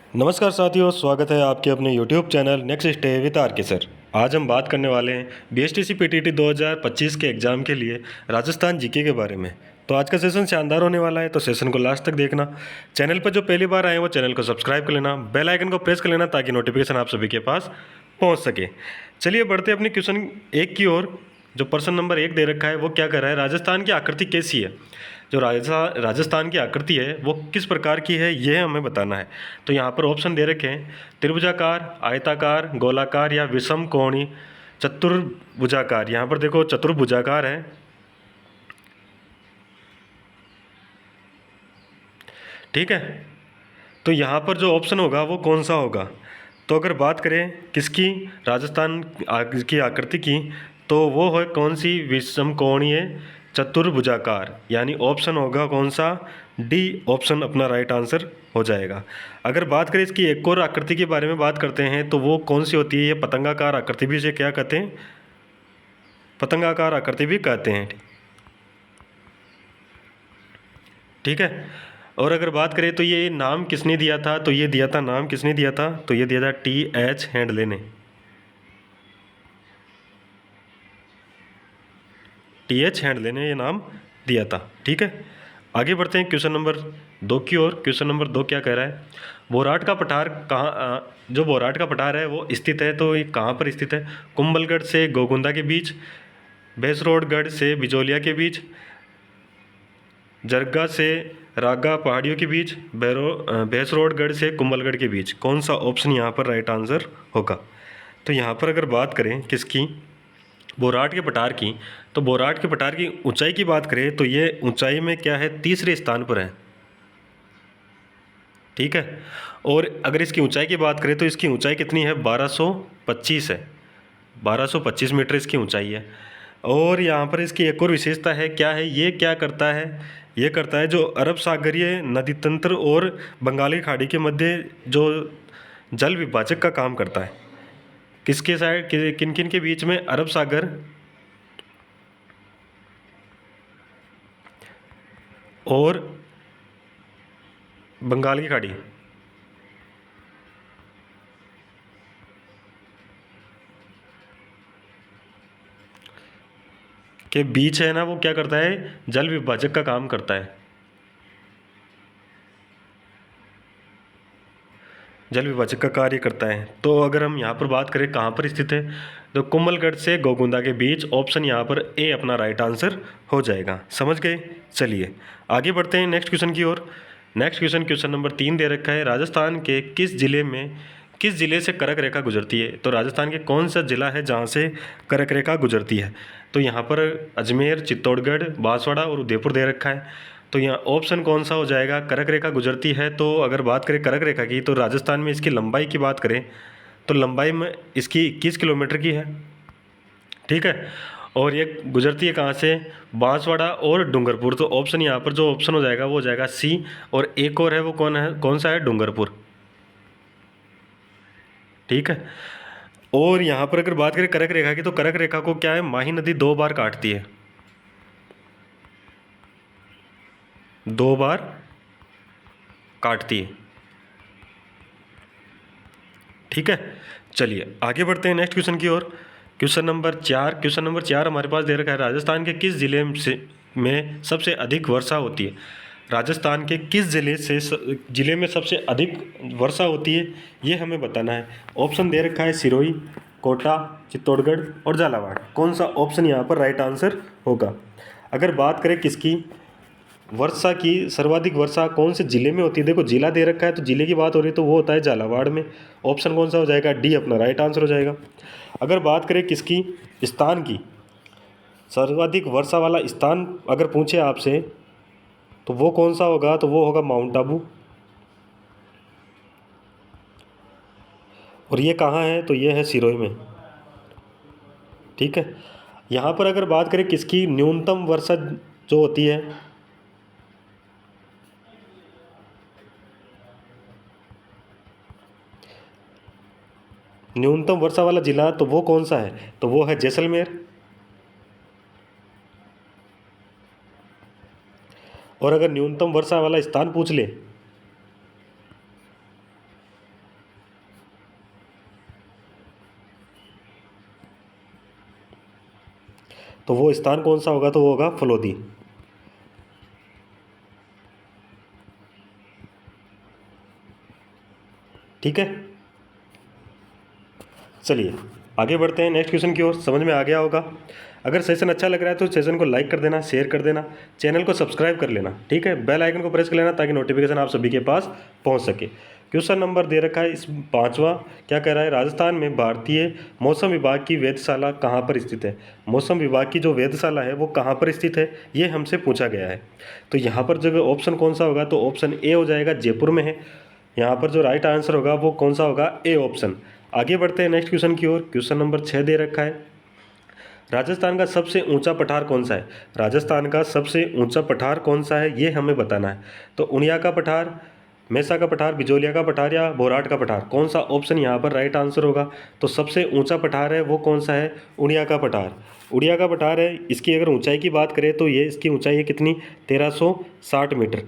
नमस्कार साथियों, स्वागत है आपके अपने YouTube channel next stay with R K sir. आज हम बात करने वाले हैं BSTC PTT 2025 के एग्ज़ाम के लिए राजस्थान जीके के बारे में। तो आज का सेशन शानदार होने वाला है, तो सेशन को लास्ट तक देखना। चैनल पर जो पहली बार आए वो चैनल को सब्सक्राइब कर लेना, बेल आइकन को प्रेस कर लेना ताकि नोटिफिकेशन आप सभी के पास पहुँच सके। चलिए बढ़ते अपनी क्वेश्चन एक की ओर। जो प्रश्न नंबर 1 दे रखा है वो क्या कर रहा है, राजस्थान की आकृति कैसी है। जो राजस्थान की आकृति है वो किस प्रकार की है, ये हमें बताना है। तो यहाँ पर ऑप्शन दे रखे हैं, त्रिभुजाकार, आयताकार, गोलाकार या विषम कोणी चतुर्भुजाकार। यहाँ पर देखो चतुर्भुजाकार है, ठीक है। तो यहाँ पर जो ऑप्शन होगा वो कौन सा होगा। तो अगर बात करें किसकी, राजस्थान की आकृति की, तो वो है कौन सी, विषम कोणीय चतुर्भुजाकार। यानी ऑप्शन होगा कौन सा, डी ऑप्शन अपना राइट आंसर हो जाएगा। अगर बात करें इसकी एक और आकृति के बारे में बात करते हैं तो वो कौन सी होती है, ये पतंगाकार आकृति भी इसे क्या कहते हैं, पतंगाकार आकृति भी कहते हैं, ठीक है। और अगर बात करें तो ये नाम किसने दिया था, तो ये दिया था, नाम किसने दिया था, तो ये दिया था TH हैंडले ने। TH हैंडले ने ये नाम दिया था, ठीक है। आगे बढ़ते हैं क्वेश्चन नंबर 2 की ओर। क्वेश्चन नंबर 2 क्या कह रहा है, बोराट का पठार कहाँ, जो बोराट का पठार है वो स्थित है, तो ये कहाँ पर स्थित है, कुंभलगढ़ से गोगुंदा के बीच, भैंसरोडगढ़ से बिजोलिया के बीच, जरगा से रागा पहाड़ियों के बीच, भैंसरोडगढ़ से कुंभलगढ़ के बीच। कौन सा ऑप्शन यहाँ पर राइट आंसर होगा। तो यहाँ पर अगर बात करें किसकी, बोराट के पठार की, तो बोराट के पठार की ऊंचाई की बात करें तो ये ऊंचाई में क्या है, तीसरे स्थान पर है, ठीक है। और अगर इसकी ऊंचाई की बात करें तो इसकी ऊंचाई कितनी है, 1225 है, 1225 मीटर इसकी ऊंचाई है। और यहाँ पर इसकी एक और विशेषता है, क्या है, ये क्या करता है, ये करता है जो अरब सागरीय नदी तंत्र और बंगाली खाड़ी के मध्य जो जल विभाजक का काम करता है। किसके साइड, किन किन के बीच में, अरब सागर और बंगाल की खाड़ी के बीच है ना, वो क्या करता है, जल विभाजक का काम करता है, जल विभाजक का कार्य करता है। तो अगर हम यहाँ पर बात करें कहाँ पर स्थित है, तो कुंभलगढ़ से गोगुंदा के बीच, ऑप्शन यहाँ पर ए अपना राइट आंसर हो जाएगा। समझ गए। चलिए आगे बढ़ते हैं नेक्स्ट क्वेश्चन की ओर। नेक्स्ट क्वेश्चन, क्वेश्चन नंबर 3 दे रखा है, राजस्थान के किस जिले से कर्क रेखा गुजरती है। तो राजस्थान के कौन सा जिला है जहाँ से कर्क रेखा गुजरती है। तो यहाँ पर अजमेर, चित्तौड़गढ़, बांसवाड़ा और उदयपुर दे रखा है। तो यहाँ ऑप्शन कौन सा हो जाएगा, कर्क रेखा गुजरती है। तो अगर बात करें कर्क रेखा की, तो राजस्थान में इसकी लंबाई की बात करें तो लंबाई में इसकी 21 किलोमीटर की है, ठीक है। और ये गुजरती है कहाँ से, बांसवाड़ा और डूंगरपुर। तो ऑप्शन यहाँ पर जो ऑप्शन हो जाएगा वो हो जाएगा सी। और एक और है, वो कौन सा है, डूंगरपुर, ठीक है। और यहाँ पर अगर बात करें कर्क रेखा की, तो कर्क रेखा को क्या है, माही नदी 2 बार काटती है, 2 बार काटती है, ठीक है। चलिए आगे बढ़ते हैं नेक्स्ट क्वेश्चन की ओर। क्वेश्चन नंबर 4 हमारे पास दे रखा है, राजस्थान के किस जिले में सबसे अधिक वर्षा होती है। राजस्थान के किस जिले में सबसे अधिक वर्षा होती है, ये हमें बताना है। ऑप्शन दे रखा है सिरोही, कोटा, चित्तौड़गढ़ और झालावाड़। कौन सा ऑप्शन यहाँ पर राइट आंसर होगा। अगर बात करें किसकी, वर्षा की सर्वाधिक वर्षा कौन से जिले में होती है, देखो जिला दे रखा है तो जिले की बात हो रही है, तो वो होता है झालावाड़ में। ऑप्शन कौन सा हो जाएगा, डी अपना राइट आंसर हो जाएगा। अगर बात करें किसकी, स्थान की, सर्वाधिक वर्षा वाला स्थान अगर पूछे आपसे तो वो कौन सा होगा, तो वो होगा माउंट आबू। और ये कहाँ है, तो ये है सिरोही में, ठीक है। यहाँ पर अगर बात करें किसकी, न्यूनतम वर्षा जो होती है, न्यूनतम वर्षा वाला जिला, तो वो कौन सा है, तो वो है जैसलमेर। और अगर न्यूनतम वर्षा वाला स्थान पूछ ले तो वो स्थान कौन सा होगा, तो वो होगा फलोदी। ठीक है, चलिए आगे बढ़ते हैं नेक्स्ट क्वेश्चन की ओर। समझ में आ गया होगा। अगर सेशन अच्छा लग रहा है तो सेशन को लाइक कर देना, शेयर कर देना, चैनल को सब्सक्राइब कर लेना। ठीक है, बेल आइकन को प्रेस कर लेना ताकि नोटिफिकेशन आप सभी के पास पहुंच सके। क्वेश्चन नंबर दे रखा है इस 5वां, क्या कह रहा है, राजस्थान में भारतीय मौसम विभाग की वेधशाला कहाँ पर स्थित है। मौसम विभाग की जो वेधशाला है वो कहाँ पर स्थित है, ये हमसे पूछा गया है। तो यहाँ पर जगह ऑप्शन कौन सा होगा, तो ऑप्शन ए हो जाएगा, जयपुर में है। यहाँ पर जो राइट आंसर होगा वो कौन सा होगा, ए ऑप्शन। आगे बढ़ते हैं नेक्स्ट क्वेश्चन की ओर। क्वेश्चन नंबर 6 दे रखा है, राजस्थान का सबसे ऊंचा पठार कौन सा है। राजस्थान का सबसे ऊंचा पठार कौन सा है, ये हमें बताना है। तो उनिया का पठार, मेसा का पठार, बिजोलिया का पठार या बोराट का पठार, कौन सा ऑप्शन यहाँ पर राइट आंसर होगा। तो सबसे ऊंचा पठार है वो कौन सा है, उड़िया का पठार। उड़िया का पठार है। इसकी अगर ऊंचाई की बात करें तो ये इसकी ऊंचाई है कितनी, 1360 मीटर।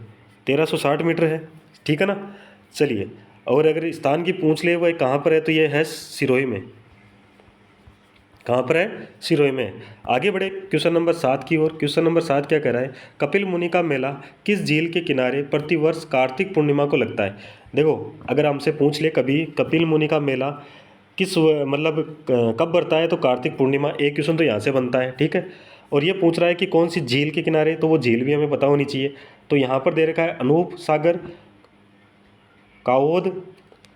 1360 मीटर है, ठीक है ना। चलिए, और अगर स्थान की पूछ ले वह कहाँ पर है, तो ये है सिरोही में। कहाँ पर है, सिरोही में। आगे बढ़े क्वेश्चन नंबर 7 की ओर। क्वेश्चन नंबर 7 क्या कह रहा है, कपिल मुनि का मेला किस झील के किनारे प्रतिवर्ष कार्तिक पूर्णिमा को लगता है। देखो, अगर हमसे पूछ ले कभी कपिल मुनि का मेला किस मतलब कब बढ़ता है, तो कार्तिक पूर्णिमा। एक क्वेश्चन तो यहाँ से बनता है, ठीक है। और ये पूछ रहा है कि कौन सी झील के किनारे, तो वो झील भी हमें पता होनी चाहिए। तो यहाँ पर दे रखा है अनूप सागर, काओद,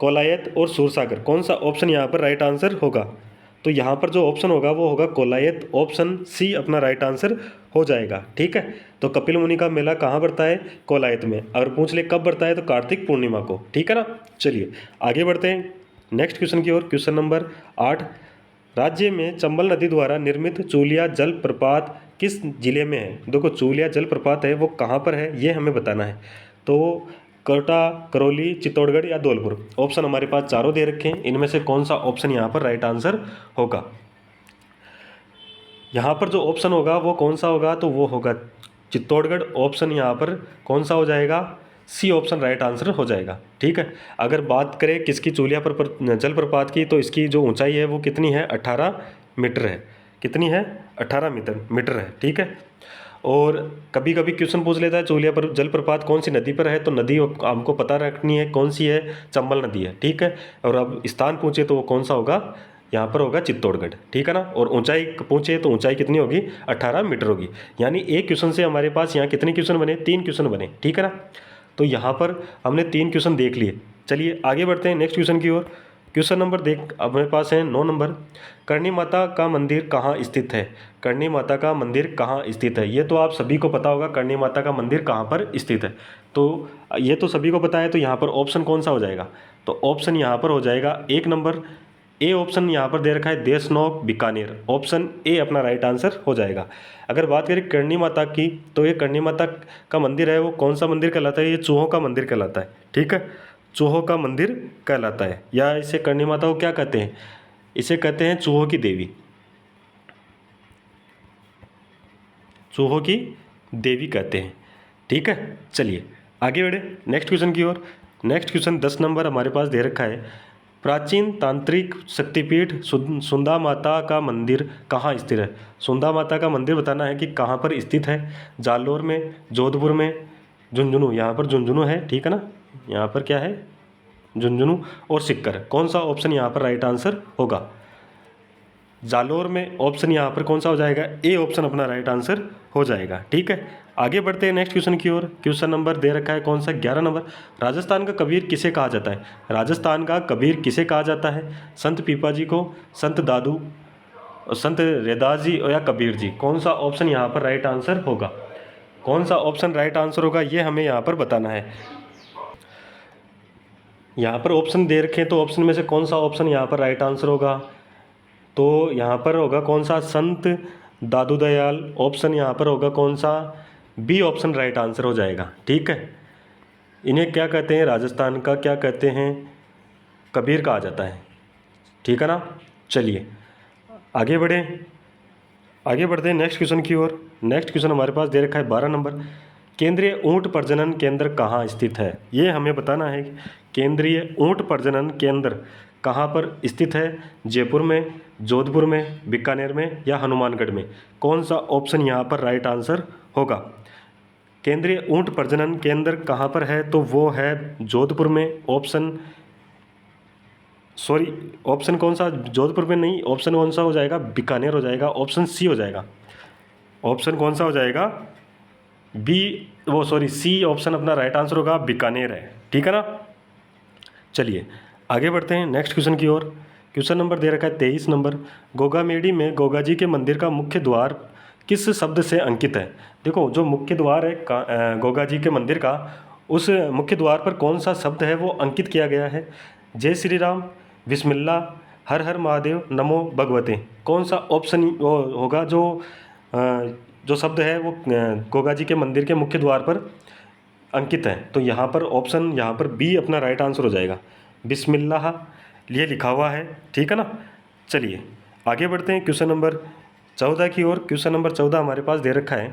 कोलायत और सूरसागर। कौन सा ऑप्शन यहाँ पर राइट आंसर होगा, तो यहाँ पर जो ऑप्शन होगा वो होगा कोलायत। ऑप्शन सी अपना राइट आंसर हो जाएगा, ठीक है। तो कपिल मुनि का मेला कहाँ बढ़ता है, कोलायत में। अगर पूछ ले कब बढ़ता है, तो कार्तिक पूर्णिमा को, ठीक है ना। चलिए आगे बढ़ते हैं नेक्स्ट क्वेश्चन की ओर। क्वेश्चन नंबर 8, राज्य में चंबल नदी द्वारा निर्मित चूलिया जल प्रपात किस जिले में है। देखो, चूलिया जल प्रपात है वो कहाँ पर है, ये हमें बताना है। तो कोटा, करौली, चित्तौड़गढ़ या धौलपुर। ऑप्शन हमारे पास चारों दे रखे हैं, इनमें से कौन सा ऑप्शन यहाँ पर राइट आंसर होगा। यहाँ पर जो ऑप्शन होगा वो कौन सा होगा, तो वो होगा चित्तौड़गढ़। ऑप्शन यहाँ पर कौन सा हो जाएगा, सी ऑप्शन राइट आंसर हो जाएगा, ठीक है। अगर बात करें किसकी, चूलिया पर जलप्रपात की, तो इसकी जो ऊंचाई है वो कितनी है, 18 मीटर है। कितनी है, 18 मीटर है, ठीक है। और कभी कभी क्वेश्चन पूछ लेता है चूलिया पर जलप्रपात कौन सी नदी पर है, तो नदी हमको पता रखनी है कौन सी है, चंबल नदी है, ठीक है। और अब स्थान पूछे तो वो कौन सा होगा, यहाँ पर होगा चित्तौड़गढ़, ठीक है ना। और ऊंचाई पूछे तो ऊंचाई कितनी होगी, 18 मीटर होगी। यानी एक क्वेश्चन से हमारे पास यहाँ कितने क्वेश्चन बने, 3 क्वेश्चन बने, ठीक है ना। तो यहाँ पर हमने 3 क्वेश्चन देख लिए। चलिए आगे बढ़ते हैं नेक्स्ट क्वेश्चन की ओर। क्वेश्चन नंबर देख अपने पास है 9 नंबर, करणी माता का मंदिर कहाँ स्थित है। करणी माता का मंदिर कहाँ स्थित है, ये तो आप सभी को पता होगा, करणी माता का मंदिर कहाँ पर स्थित है। तो ये तो सभी को पता है। तो यहाँ पर ऑप्शन कौन सा हो जाएगा, तो ऑप्शन यहाँ पर हो जाएगा 1 नंबर, ए ऑप्शन यहाँ पर दे रखा है देशनोक बीकानेर। ऑप्शन ए अपना राइट आंसर हो जाएगा। अगर बात करें करणी माता की, तो ये करणी माता का मंदिर है वो कौन सा मंदिर कहलाता है, ये चूहों का मंदिर कहलाता है, ठीक है। चूहों का मंदिर कहलाता है, या इसे करणी माता को क्या कहते हैं, इसे कहते हैं चूहों की देवी। चूहों की देवी कहते हैं, ठीक है। चलिए आगे बढ़े नेक्स्ट क्वेश्चन की ओर। नेक्स्ट क्वेश्चन 10 नंबर हमारे पास दे रखा है, प्राचीन तांत्रिक शक्तिपीठ सुंदा माता का मंदिर कहाँ स्थित है। सुंदा माता का मंदिर बताना है कि कहाँ पर स्थित है, जालोर में, जोधपुर में, झुंझुनू। यहाँ पर झुंझुनू है, ठीक है ना। यहाँ पर क्या है, झुंझुनू और सिक्कर। कौन सा ऑप्शन यहाँ पर राइट आंसर होगा, जालोर में। ऑप्शन यहाँ पर कौन सा हो जाएगा, ए ऑप्शन अपना राइट आंसर हो जाएगा, ठीक है। आगे बढ़ते हैं नेक्स्ट क्वेश्चन की ओर। क्वेश्चन नंबर दे रखा है कौन सा, 11 नंबर, राजस्थान का कबीर किसे कहा जाता है। राजस्थान का कबीर किसे कहा जाता है, संत पीपा जी को, संत दादू, संत रैदास जी या कबीर जी। कौन सा ऑप्शन यहाँ पर राइट आंसर होगा, कौन सा ऑप्शन राइट आंसर होगा, ये हमें यहाँ पर बताना है। यहाँ पर ऑप्शन दे रखे हैं, तो ऑप्शन में से कौन सा ऑप्शन यहाँ पर राइट आंसर होगा, तो यहाँ पर होगा कौन सा, संत दादू दयाल। ऑप्शन यहाँ पर होगा कौन सा, बी ऑप्शन राइट आंसर हो जाएगा, ठीक है। इन्हें क्या कहते हैं, राजस्थान का क्या कहते हैं, कबीर कहा जाता है, ठीक है ना। चलिए आगे बढ़ें, आगे बढ़ते हैं नेक्स्ट क्वेश्चन की ओर। नेक्स्ट क्वेश्चन हमारे पास दे रखा है 12 नंबर, केंद्रीय ऊंट प्रजनन केंद्र कहाँ स्थित है। ये हमें बताना है, केंद्रीय ऊंट प्रजनन केंद्र कहाँ पर स्थित है, जयपुर में, जोधपुर में, बीकानेर में या हनुमानगढ़ में? कौन सा ऑप्शन यहाँ पर राइट आंसर होगा? केंद्रीय ऊंट प्रजनन केंद्र कहाँ पर है? तो वो है जोधपुर में। ऑप्शन कौन सा? जोधपुर में नहीं, ऑप्शन कौन सा हो जाएगा? बीकानेर हो जाएगा, ऑप्शन सी हो जाएगा। ऑप्शन कौन सा हो जाएगा? सी ऑप्शन अपना राइट आंसर होगा, बीकानेर है। ठीक है ना। चलिए आगे बढ़ते हैं नेक्स्ट क्वेश्चन की ओर। क्वेश्चन नंबर दे रखा है 23 नंबर। गोगामेडी में गोगा जी के मंदिर का मुख्य द्वार किस शब्द से अंकित है? देखो जो मुख्य द्वार है गोगा जी के मंदिर का, उस मुख्य द्वार पर कौन सा शब्द है वो अंकित किया गया है? जय श्री राम, बिस्मिल्लाह, हर हर महादेव, नमो भगवते। कौन सा ऑप्शन वो होगा जो शब्द है वो गोगा जी के मंदिर के मुख्य द्वार पर अंकित है? तो यहाँ पर ऑप्शन यहाँ पर बी अपना राइट आंसर हो जाएगा, बिस्मिल्लाह ये लिखा हुआ है। ठीक है ना। चलिए आगे बढ़ते हैं क्वेश्चन नंबर 14 की ओर। क्वेश्चन नंबर 14 हमारे पास दे रखा है,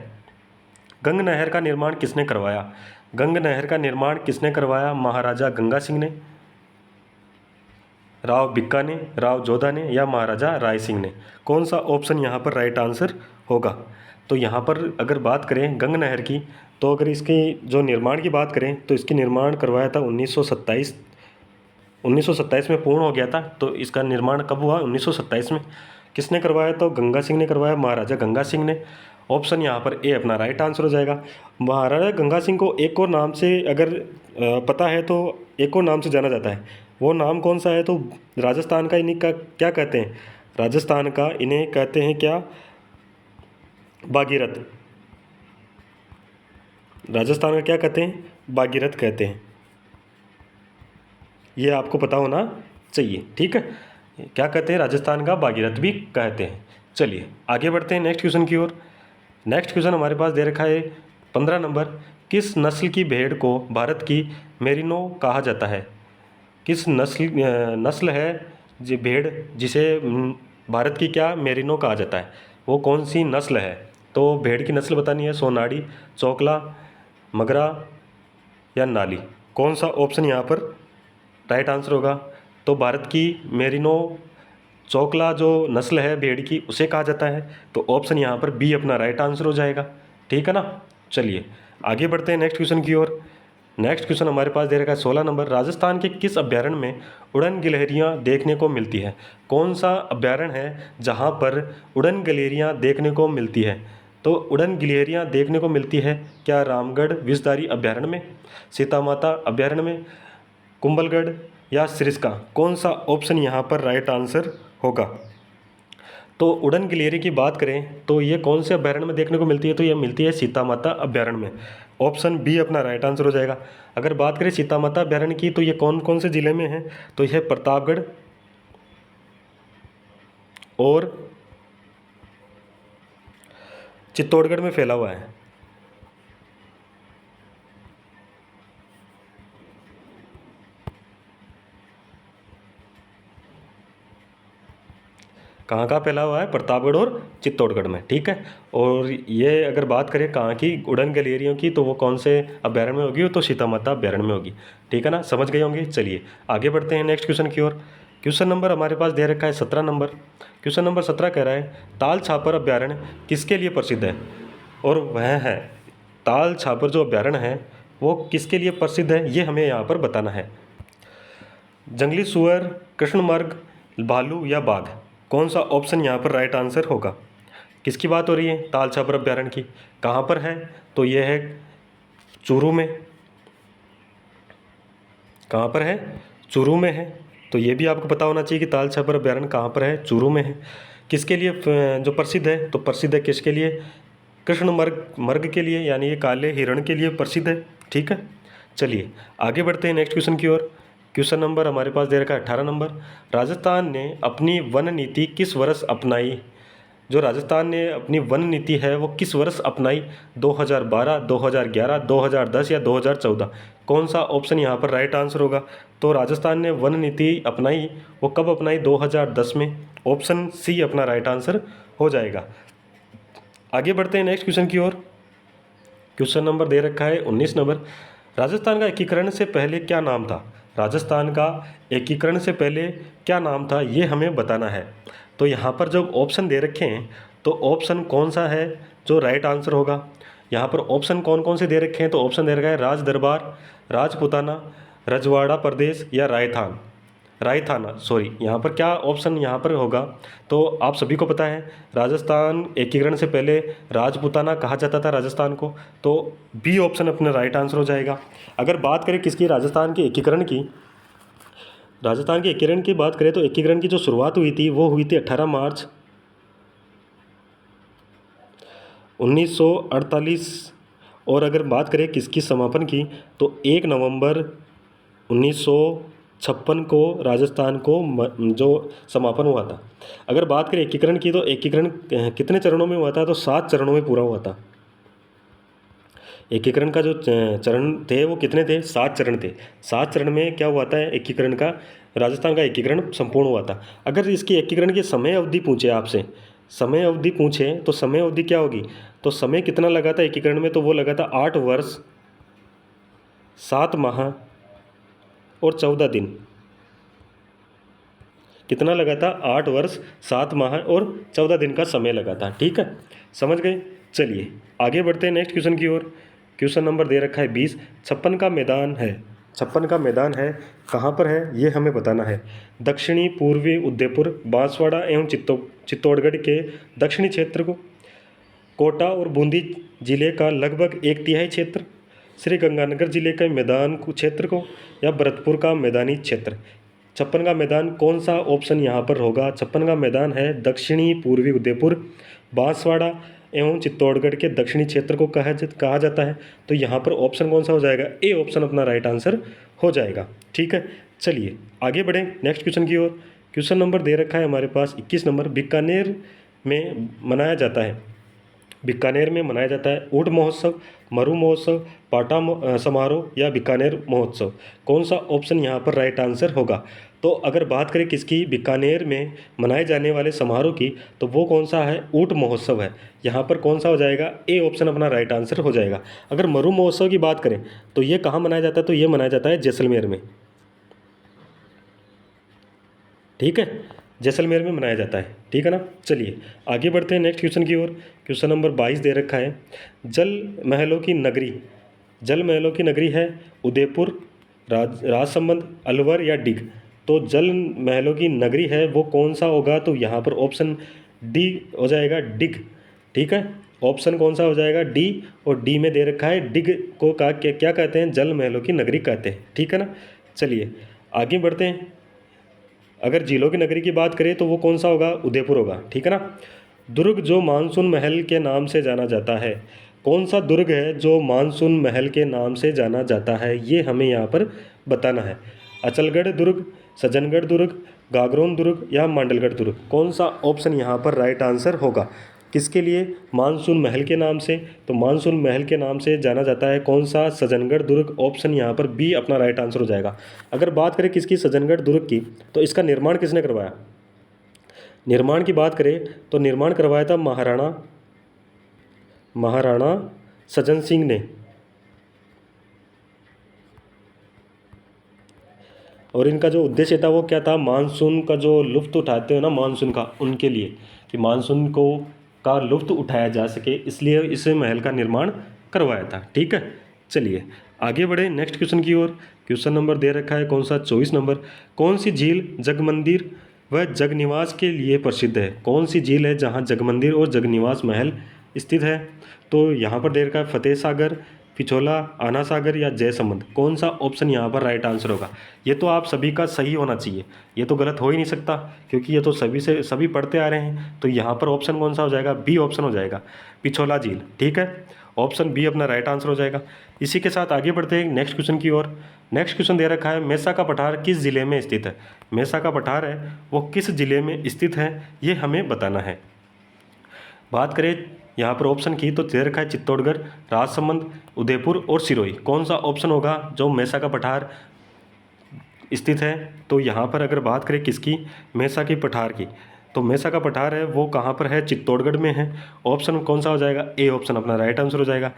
गंग नहर का निर्माण किसने करवाया? गंग नहर का निर्माण किसने करवाया? महाराजा गंगा सिंह ने, राव भिक्का ने, राव जोधा ने या महाराजा राय सिंह ने? कौन सा ऑप्शन यहाँ पर राइट आंसर होगा? तो यहाँ पर अगर बात करें गंग नहर की, तो अगर इसके जो निर्माण की बात करें तो इसकी निर्माण करवाया था 1927 में पूर्ण हो गया था। तो इसका निर्माण कब हुआ? 1927 में। किसने करवाया? तो गंगा सिंह ने करवाया, महाराजा गंगा सिंह ने। ऑप्शन यहाँ पर ए अपना राइट आंसर हो जाएगा। महाराजा गंगा सिंह को एक और नाम से अगर पता है तो एक और नाम से जाना जाता है, वो नाम कौन सा है? तो राजस्थान का इन्हीं का क्या कहते हैं? राजस्थान का इन्हें कहते हैं क्या? भागीरथ। राजस्थान का क्या कहते हैं? भागीरथ कहते हैं। ये आपको पता होना चाहिए। ठीक है, क्या कहते हैं? राजस्थान का भागीरथ भी कहते हैं। चलिए आगे बढ़ते हैं नेक्स्ट क्वेश्चन की ओर। नेक्स्ट क्वेश्चन हमारे पास दे रखा है 15 नंबर। किस नस्ल की भेड़ को भारत की मेरिनो कहा जाता है? किस नस्ल है जो भेड़ जिसे भारत की क्या मेरिनो कहा जाता है? वो कौन सी नस्ल है? तो भेड़ की नस्ल बतानी है, सोनाड़ी, चोकला, मगरा या नाली? कौन सा ऑप्शन यहाँ पर राइट आंसर होगा? तो भारत की मेरिनो चोकला जो नस्ल है भेड़ की उसे कहा जाता है। तो ऑप्शन यहाँ पर बी अपना राइट आंसर हो जाएगा। ठीक है ना। चलिए आगे बढ़ते हैं नेक्स्ट क्वेश्चन की ओर। नेक्स्ट क्वेश्चन हमारे पास दे रखा है 16 नंबर। राजस्थान के किस अभ्यारण्य में उड़न गिलहरियाँ देखने को मिलती है? कौन सा अभ्यारण्य है जहाँ पर उड़न गिलहरियाँ देखने को मिलती है? तो उड़न गिलहरियाँ देखने को मिलती है क्या रामगढ़ विषधारी अभ्यारण्य में, सीता माता अभ्यारण्य में, कुंभलगढ़ या सिरस्का? कौन सा ऑप्शन यहाँ पर राइट आंसर होगा? तो उड़न गिलहरी की बात करें तो ये कौन से अभ्यारण्य में देखने को मिलती है? तो ये मिलती है सीता माता अभ्यारण्य में। ऑप्शन बी अपना राइट आंसर हो जाएगा। अगर बात करें सीता माता अभ्यारण्य की तो ये कौन कौन से ज़िले में है? तो यह प्रतापगढ़ और चित्तौड़गढ़ में फैला हुआ है। कहाँ कहाँ फैला हुआ है? प्रतापगढ़ और चित्तौड़गढ़ में। ठीक है। और ये अगर बात करें कहाँ की उड़न गिलहरियों की तो वो कौन से अभ्यारण्य में होगी? तो सीता माता अभ्यारण्य में होगी। ठीक है ना, समझ गए होंगे। चलिए आगे बढ़ते हैं नेक्स्ट क्वेश्चन की ओर। क्वेश्चन नंबर हमारे पास दे रखा है 17 नंबर। क्वेश्चन नंबर 17 कह रहा है ताल छापर अभ्यारण्य किसके लिए प्रसिद्ध है? और वह है ताल छापर जो अभ्यारण्य है वो किसके लिए प्रसिद्ध है, ये हमें यहाँ पर बताना है। जंगली सुअर, कृष्णमृग, भालू या बाघ? कौन सा ऑप्शन यहाँ पर राइट आंसर होगा? किसकी बात हो रही है? ताल छापर अभ्यारण्य की। कहाँ पर है? तो यह है चूरू में। कहाँ पर है? चूरू में है। तो ये भी आपको पता होना चाहिए कि ताल छापर अभ्यारण्य कहाँ पर है? चूरू में है। किसके लिए जो प्रसिद्ध है? तो प्रसिद्ध है किसके लिए? कृष्णमृग के लिए, यानी ये काले हिरण के लिए प्रसिद्ध है। ठीक है। चलिए आगे बढ़ते हैं नेक्स्ट क्वेश्चन की ओर। क्वेश्चन नंबर हमारे पास दे रखा है 18 नंबर। राजस्थान ने अपनी वन नीति किस वर्ष अपनाई? जो राजस्थान ने अपनी वन नीति है वो किस वर्ष अपनाई? 2012, 2011, 2010 या 2014? कौन सा ऑप्शन यहाँ पर राइट आंसर होगा? तो राजस्थान ने वन नीति अपनाई, वो कब अपनाई? 2010 में। ऑप्शन सी अपना राइट आंसर हो जाएगा। आगे बढ़ते हैं नेक्स्ट क्वेश्चन की ओर। क्वेश्चन नंबर दे रखा है 19 नंबर। राजस्थान का एकीकरण से पहले क्या नाम था? राजस्थान का एकीकरण से पहले क्या नाम था ये हमें बताना है। तो यहाँ पर जब ऑप्शन दे रखे हैं तो ऑप्शन कौन सा है जो राइट आंसर होगा। यहाँ पर ऑप्शन कौन कौन से दे रखे हैं, तो ऑप्शन दे रखा है राज दरबार, राजपुताना, रजवाड़ा प्रदेश या रायथाना सॉरी। यहाँ पर क्या ऑप्शन यहाँ पर होगा, तो आप सभी को पता है राजस्थान एकीकरण से पहले राजपुताना कहा जाता था राजस्थान को, तो बी ऑप्शन अपना राइट आंसर हो जाएगा। अगर बात करें किसकी, राजस्थान के एकीकरण की, राजस्थान के एकीकरण की बात करें तो एकीकरण की जो शुरुआत हुई थी वो हुई थी 18 मार्च 1948। और अगर बात करें किसकी समापन की, तो 1 नवंबर 1956 को राजस्थान को जो समापन हुआ था। अगर बात करें एकीकरण की, तो एकीकरण कितने चरणों में हुआ था, तो 7 चरणों में पूरा हुआ था। एकीकरण का जो चरण थे वो कितने थे, 7 चरण थे। 7 चरण में क्या हुआ था एकीकरण का, राजस्थान का एकीकरण संपूर्ण हुआ था। अगर इसकी एकीकरण की समय अवधि पूछे आपसे, समय अवधि पूछे तो समय अवधि क्या होगी, तो समय कितना लगा था एकीकरण में, तो वो लगा था 8 वर्ष 7 माह और 14 दिन। कितना लगा था, 8 वर्ष 7 माह और 14 दिन का समय लगा था। ठीक है, समझ गए। चलिए आगे बढ़ते हैं नेक्स्ट क्वेश्चन की ओर। क्वेश्चन नंबर दे रखा है 20। 56 का मैदान है, 56 का मैदान है कहाँ पर है ये हमें बताना है। दक्षिणी पूर्वी उदयपुर, बांसवाड़ा एवं चित्तौड़गढ़ के दक्षिणी क्षेत्र को, कोटा और बूंदी जिले का लगभग 1/3 क्षेत्र, श्री गंगानगर जिले के मैदान क्षेत्र को, या भरतपुर का मैदानी क्षेत्र। 56 का मैदान कौन सा ऑप्शन यहाँ पर होगा, 56 का मैदान है दक्षिणी पूर्वी उदयपुर, बांसवाड़ा एवं चित्तौड़गढ़ के दक्षिणी क्षेत्र को कहा जाता है। तो यहाँ पर ऑप्शन कौन सा हो जाएगा, ए ऑप्शन अपना राइट आंसर हो जाएगा। ठीक है, चलिए आगे बढ़ें नेक्स्ट क्वेश्चन की ओर। क्वेश्चन नंबर दे रखा है हमारे पास 21 नंबर। बीकानेर में मनाया जाता है, बीकानेर में मनाया जाता है ऊँट महोत्सव, मरु महोत्सव, पाटा समारोह या बीकानेर महोत्सव। कौन सा ऑप्शन यहाँ पर राइट आंसर होगा। तो अगर बात करें किसकी, बीकानेर में मनाए जाने वाले समारोह की, तो वो कौन सा है, ऊँट महोत्सव है। यहाँ पर कौन सा हो जाएगा, ए ऑप्शन अपना राइट आंसर हो जाएगा। अगर मरु महोत्सव की बात करें तो ये कहाँ मनाया जाता है, तो ये मनाया जाता है जैसलमेर में। ठीक है, जैसलमेर में मनाया जाता है। ठीक है ना, चलिए आगे बढ़ते हैं नेक्स्ट क्वेश्चन की ओर। क्वेश्चन नंबर 22 दे रखा है। जल महलों की नगरी, जल महलों की नगरी है उदयपुर, राजसमंद, अलवर या डिग। तो जल महलों की नगरी है वो कौन सा होगा, तो यहाँ पर ऑप्शन डी हो जाएगा, डिग। ठीक है, ऑप्शन कौन सा हो जाएगा, डी। और डी में दे रखा है डिग को क्या कहते हैं, जल महलों की नगरी कहते हैं। ठीक है ना, चलिए आगे बढ़ते हैं। अगर झीलों की नगरी की बात करें तो वो कौन सा होगा, उदयपुर होगा। ठीक है ना। दुर्ग जो मानसून महल के नाम से जाना जाता है, कौन सा दुर्ग है जो मानसून महल के नाम से जाना जाता है, ये हमें यहाँ पर बताना है। अचलगढ़ दुर्ग, सज्जनगढ़ दुर्ग, गागरोन दुर्ग या मांडलगढ़ दुर्ग। कौन सा ऑप्शन यहाँ पर राइट आंसर होगा, किसके लिए, मानसून महल के नाम से। तो मानसून महल के नाम से जाना जाता है कौन सा, सज्जनगढ़ दुर्ग। ऑप्शन यहाँ पर बी अपना राइट आंसर हो जाएगा। अगर बात करें किसकी, सज्जनगढ़ दुर्ग की, तो इसका निर्माण किसने करवाया। निर्माण की बात करें तो निर्माण करवाया था महाराणा सज्जन सिंह ने। और इनका जो उद्देश्य था वो क्या था, मानसून का जो लुत्फ़ उठाते हो ना मानसून का, उनके लिए, कि मानसून को का लुत्फ़ उठाया जा सके, इसलिए इस महल का निर्माण करवाया था। ठीक है, चलिए आगे बढ़े नेक्स्ट क्वेश्चन की ओर। क्वेश्चन नंबर दे रखा है कौन सा, 24 नंबर। कौन सी झील जगमंदिर व जगनिवास के लिए प्रसिद्ध है। कौन सी झील है जहाँ जगमंदिर और जगनिवास महल स्थित है। तो यहाँ पर दे रखा है फतेह सागर, पिछोला, आना सागर या जयसमंद। कौन सा ऑप्शन यहाँ पर राइट आंसर होगा। ये तो आप सभी का सही होना चाहिए, ये तो गलत हो ही नहीं सकता, क्योंकि ये तो सभी पढ़ते आ रहे हैं। तो यहाँ पर ऑप्शन कौन सा हो जाएगा, बी ऑप्शन हो जाएगा, पिछोला झील। ठीक है, ऑप्शन बी अपना राइट आंसर हो जाएगा। इसी के साथ आगे बढ़ते हैं नेक्स्ट क्वेश्चन की ओर। नेक्स्ट क्वेश्चन दे रखा है, मेसा का पठार किस जिले में स्थित है। मेसा का पठार है वो किस जिले में स्थित है, ये हमें बताना है। बात करें यहाँ पर ऑप्शन की तो दे रखा है चित्तौड़गढ़, राजसमंद, उदयपुर और सिरोही। कौन सा ऑप्शन होगा जो मेसा का पठार स्थित है। तो यहाँ पर अगर बात करें किसकी, मेसा की पठार की, तो मेसा का पठार है वो कहाँ पर है, चित्तौड़गढ़ में है। ऑप्शन कौन सा हो जाएगा, ए ऑप्शन अपना राइट आंसर हो जाएगा।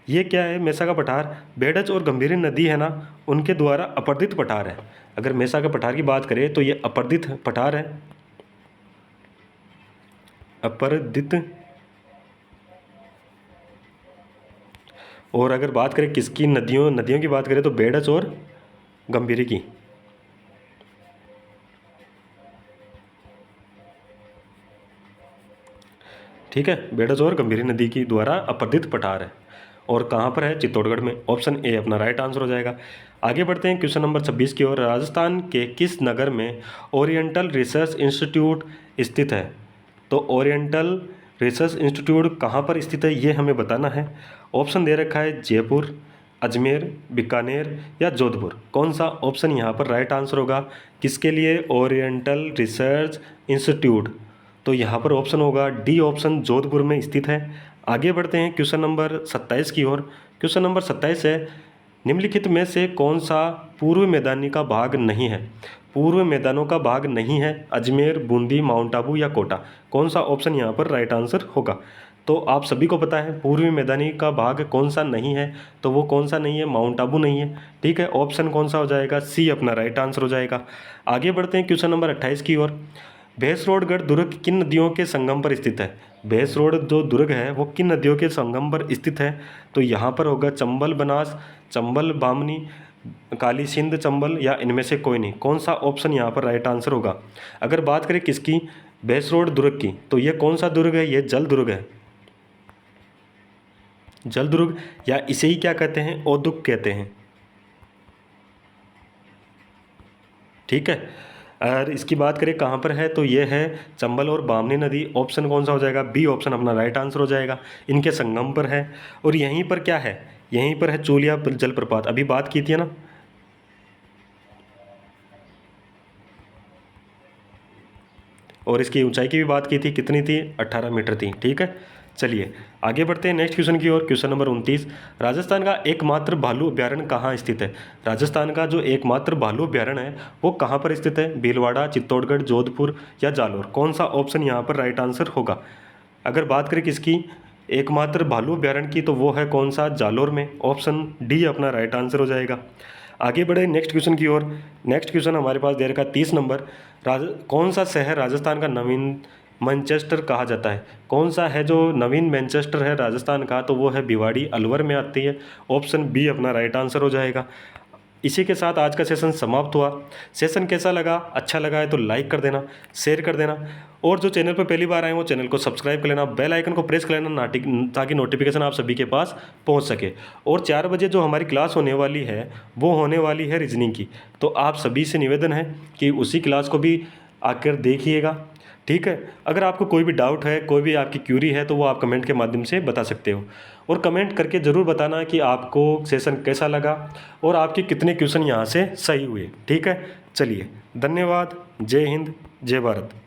ये क्या है, मेसा का पठार बेडज और गंभीरी नदी है ना, उनके द्वारा अपर्दित पठार है। अगर मेसा के पठार की बात करें तो ये अपर्दित पठार है। अपरदित। और अगर बात करें किसकी, नदियों नदियों की बात करें तो बेडस और गंभीरी की। ठीक है, बेडस और गंभीरी नदी की द्वारा अपरदित पठार है। और कहाँ पर है? चित्तौड़गढ़ में। ऑप्शन ए अपना राइट आंसर हो जाएगा। आगे बढ़ते हैं क्वेश्चन नंबर 26 की ओर। राजस्थान के किस नगर में ओरिएंटल रिसर्च इंस्टीट्यूट स्थित है? तो ओरिएंटल रिसर्च इंस्टीट्यूट कहाँ पर स्थित है ये हमें बताना है। ऑप्शन दे रखा है जयपुर, अजमेर, बीकानेर या जोधपुर। कौन सा ऑप्शन यहाँ पर राइट आंसर होगा? किसके लिए? Oriental research institute. तो यहाँ पर ऑप्शन होगा डी ऑप्शन, जोधपुर में स्थित है। आगे बढ़ते हैं क्वेश्चन नंबर 27 की ओर। क्वेश्चन नंबर 27 है, निम्नलिखित में से कौन सा पूर्व मैदानी का भाग नहीं है? पूर्व मैदानों का भाग नहीं है, अजमेर, बूंदी, माउंट आबू या कोटा। कौन सा ऑप्शन यहाँ पर राइट आंसर होगा? तो आप सभी को पता है पूर्वी मैदानी का भाग कौन सा नहीं है, तो वो कौन सा नहीं है? माउंट आबू नहीं है। ठीक है, ऑप्शन कौन सा हो जाएगा? सी अपना राइट आंसर हो जाएगा। आगे बढ़ते हैं क्वेश्चन नंबर 28 की ओर। भैंसरोडगढ़ दुर्ग किन नदियों के संगम पर स्थित है? भैंसरोड जो दुर्ग है वो किन नदियों के संगम पर स्थित है? तो यहाँ पर होगा चंबल बनास, चंबल बामनी, काली सिंध चंबल या इनमें से कोई नहीं। कौन सा ऑप्शन यहाँ पर राइट आंसर होगा? अगर बात करें किसकी? भैंसरोड दुर्ग की, तो ये कौन सा दुर्ग है? ये जल दुर्ग है। जल दुर्ग, या इसे ही क्या कहते हैं? ओदुक कहते हैं। ठीक है, और इसकी बात करें कहाँ पर है, तो ये है चंबल और बामनी नदी। ऑप्शन कौन सा हो जाएगा? बी ऑप्शन अपना राइट आंसर हो जाएगा। इनके संगम पर है। और यहीं पर क्या है? यहीं पर है चूलिया जलप्रपात, अभी बात की थी ना। और इसकी ऊंचाई की भी बात की थी, कितनी थी? 18 मीटर थी। ठीक है, चलिए आगे बढ़ते हैं नेक्स्ट क्वेश्चन की ओर। क्वेश्चन नंबर 29, राजस्थान का एकमात्र भालू अभ्यारण्य कहाँ स्थित है? राजस्थान का जो एकमात्र भालू अभ्यारण्य है वो कहाँ पर स्थित है? भीलवाड़ा, चित्तौड़गढ़, जोधपुर या जालोर। कौन सा ऑप्शन यहाँ पर राइट आंसर होगा? अगर बात करें किसकी, एकमात्र भालू अभ्यारण्य की, तो वो है कौन सा? जालोर में। ऑप्शन डी अपना राइट आंसर हो जाएगा। आगे बढ़े नेक्स्ट क्वेश्चन की ओर। नेक्स्ट क्वेश्चन हमारे पास दे रखा 30 नंबर। कौन सा शहर राजस्थान का नवीन मैनचेस्टर कहा जाता है? कौन सा है जो नवीन मैनचेस्टर है राजस्थान का? तो वो है भिवाड़ी, अलवर में आती है। ऑप्शन बी अपना राइट आंसर हो जाएगा। इसी के साथ आज का सेशन समाप्त हुआ। सेशन कैसा लगा? अच्छा लगा है तो लाइक कर देना, शेयर कर देना, और जो चैनल पर पहली बार आए वो चैनल को सब्सक्राइब कर लेना, बेल आइकन को प्रेस कर लेना ताकि नोटिफिकेशन आप सभी के पास पहुंच सके। और 4 बजे जो हमारी क्लास होने वाली है वो होने वाली है रीजनिंग की। तो आप सभी से निवेदन है कि उसी क्लास को भी आकर देखिएगा। ठीक है, अगर आपको कोई भी डाउट है, कोई भी आपकी क्यूरी है, तो वो आप कमेंट के माध्यम से बता सकते हो। और कमेंट करके ज़रूर बताना कि आपको सेशन कैसा लगा और आपके कितने क्वेश्चन यहाँ से सही हुए। ठीक है, चलिए धन्यवाद। जय हिंद, जय भारत।